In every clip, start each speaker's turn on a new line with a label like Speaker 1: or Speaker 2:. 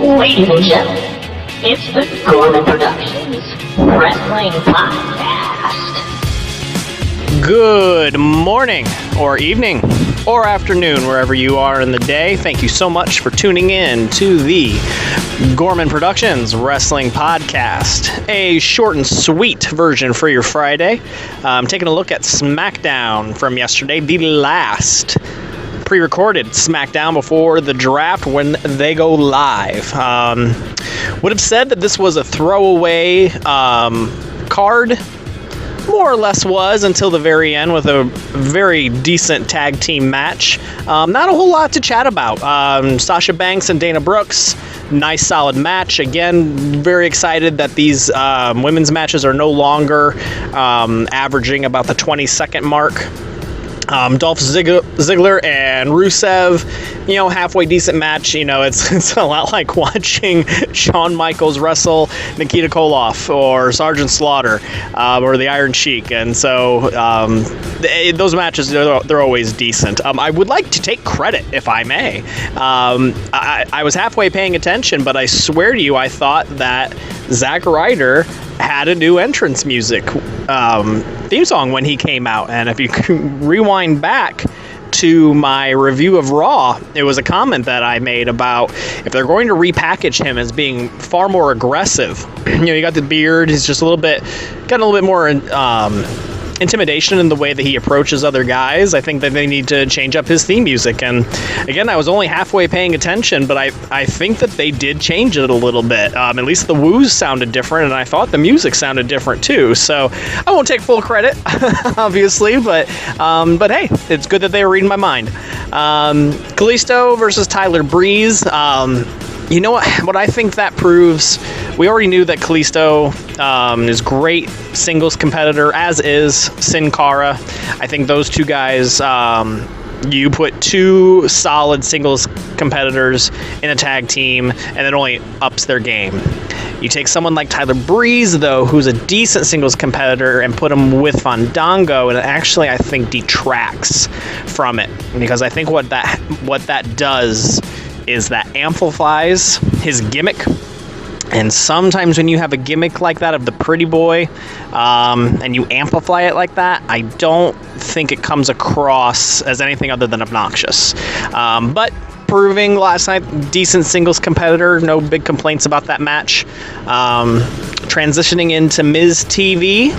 Speaker 1: Ladies and gentlemen, it's the Gormon Productions Wrestling Podcast.
Speaker 2: Good morning, or evening, or afternoon, wherever you are in the day. Thank you so much for tuning in to the Gormon Productions Wrestling Podcast, a short and sweet version for your Friday. Taking a look at Smackdown from yesterday, the last pre-recorded Smackdown before the draft when they go live. Would have said that this was a throwaway card. More or less was until the very end with a very decent tag team match. Not a whole lot to chat about. Sasha Banks and Dana Brooks, nice solid match. Again, very excited that these women's matches are no longer averaging about the 20-second mark. Dolph Ziggler and Rusev, halfway decent match. It's a lot like watching Shawn Michaels wrestle Nikita Koloff or Sergeant Slaughter or the Iron Sheik. And so those matches, they're always decent. I would like to take credit, if I may. I was halfway paying attention, but I swear to you, I thought that Zack Ryder had a new entrance music theme song when he came out. And if you rewind back to my review of Raw, it was a comment that I made about if they're going to repackage him as being far more aggressive. You got the beard, he's just got a little bit more intimidation in the way that he approaches other guys. I think that they need to change up his theme music. And again, I was only halfway paying attention, but I think that they did change it a little bit. At least the woos sounded different, and I thought the music sounded different too. So I won't take full credit, obviously, but hey, it's good that they were reading my mind. Kalisto versus Tyler Breeze. You know what I think that proves? We already knew that Kalisto is great singles competitor, as is Sin Cara. I think those two guys, you put two solid singles competitors in a tag team, and it only ups their game. You take someone like Tyler Breeze, though, who's a decent singles competitor, and put him with Fandango, and it actually, I think, detracts from it. Because I think what that does is that amplifies his gimmick. And sometimes when you have a gimmick like that of the pretty boy, and you amplify it like that, I don't think it comes across as anything other than obnoxious. But proving last night, decent singles competitor, no big complaints about that match. Transitioning into Miz TV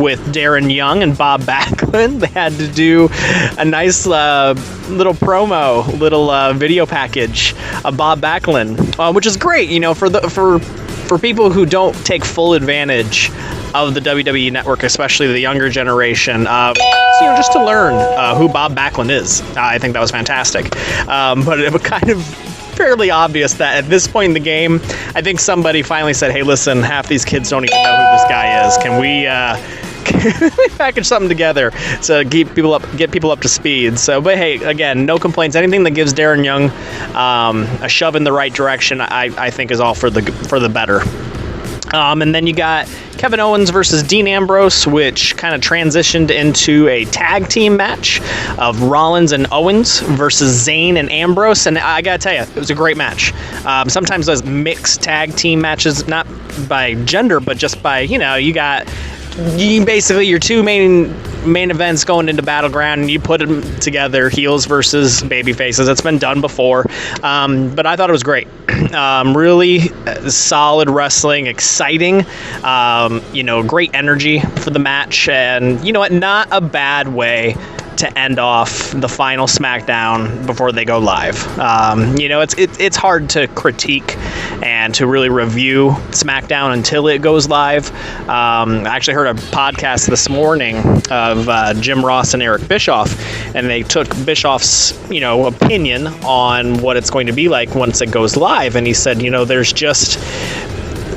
Speaker 2: with Darren Young and Bob Backlund, they had to do a nice little promo, little video package of Bob Backlund, which is great, for people who don't take full advantage of the WWE Network, especially the younger generation, just to learn who Bob Backlund is. I think that was fantastic. But it was kind of fairly obvious that at this point in the game, I think somebody finally said, hey, listen, half these kids don't even know who this guy is. Can we package something together to get people up to speed? So, but hey, again, no complaints. Anything that gives Darren Young a shove in the right direction, I think is all for the better. And then you got Kevin Owens versus Dean Ambrose, which kind of transitioned into a tag team match of Rollins and Owens versus Zayn and Ambrose. And I gotta tell you, it was a great match. Sometimes those mixed tag team matches, not by gender, but just by, basically your two main events going into Battleground, and you put them together, heels versus baby faces. It's been done before, but I thought it was great. Really solid wrestling, exciting, great energy for the match, and you know what, not a bad way to end off the final Smackdown before they go live. It's hard to critique and to really review Smackdown until it goes live. I actually heard a podcast this morning of Jim Ross and Eric Bischoff, and they took Bischoff's opinion on what it's going to be like once it goes live, and he said, there's just,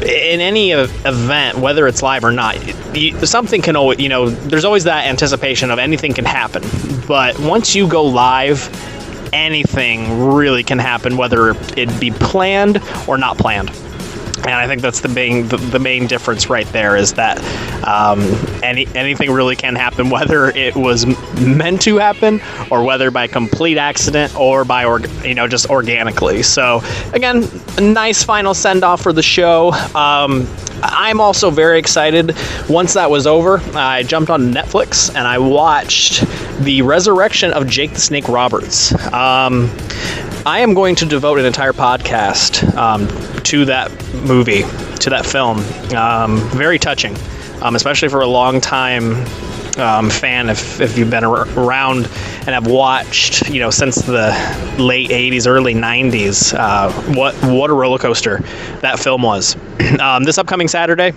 Speaker 2: in any event, whether it's live or not, something can always, there's always that anticipation of anything can happen. But once you go live, anything really can happen, whether it be planned or not planned. And I think that's the main difference right there, is that anything really can happen, whether it was meant to happen or whether by complete accident or by just organically. So again, a nice final send off for the show. I'm also very excited. Once that was over, I jumped on Netflix and I watched The Resurrection of Jake the Snake Roberts. I am going to devote an entire podcast to that movie, to that film. Very touching, especially for a long time fan. If you've been around and have watched, since the late 80s, early 90s, what a roller coaster that film was. This upcoming Saturday,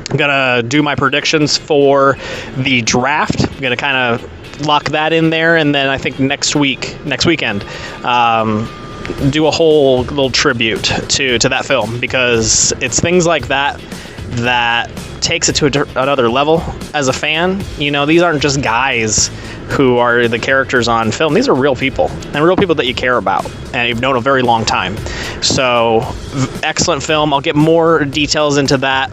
Speaker 2: I'm gonna do my predictions for the draft. I'm gonna kind of lock that in there, and then I think next weekend, do a whole little tribute to that film, because it's things like that takes it to another level as a fan. These aren't just guys who are the characters on film. These are real people, and real people that you care about and you've known a very long time. So excellent film. I'll get more details into that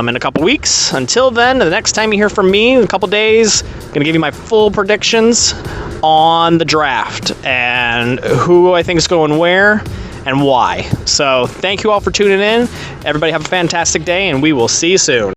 Speaker 2: in a couple weeks. Until then, the next time you hear from me in a couple days, I'm gonna give you my full predictions on the draft and who I think is going where and why. So thank you all for tuning in. Everybody have a fantastic day, and we will see you soon.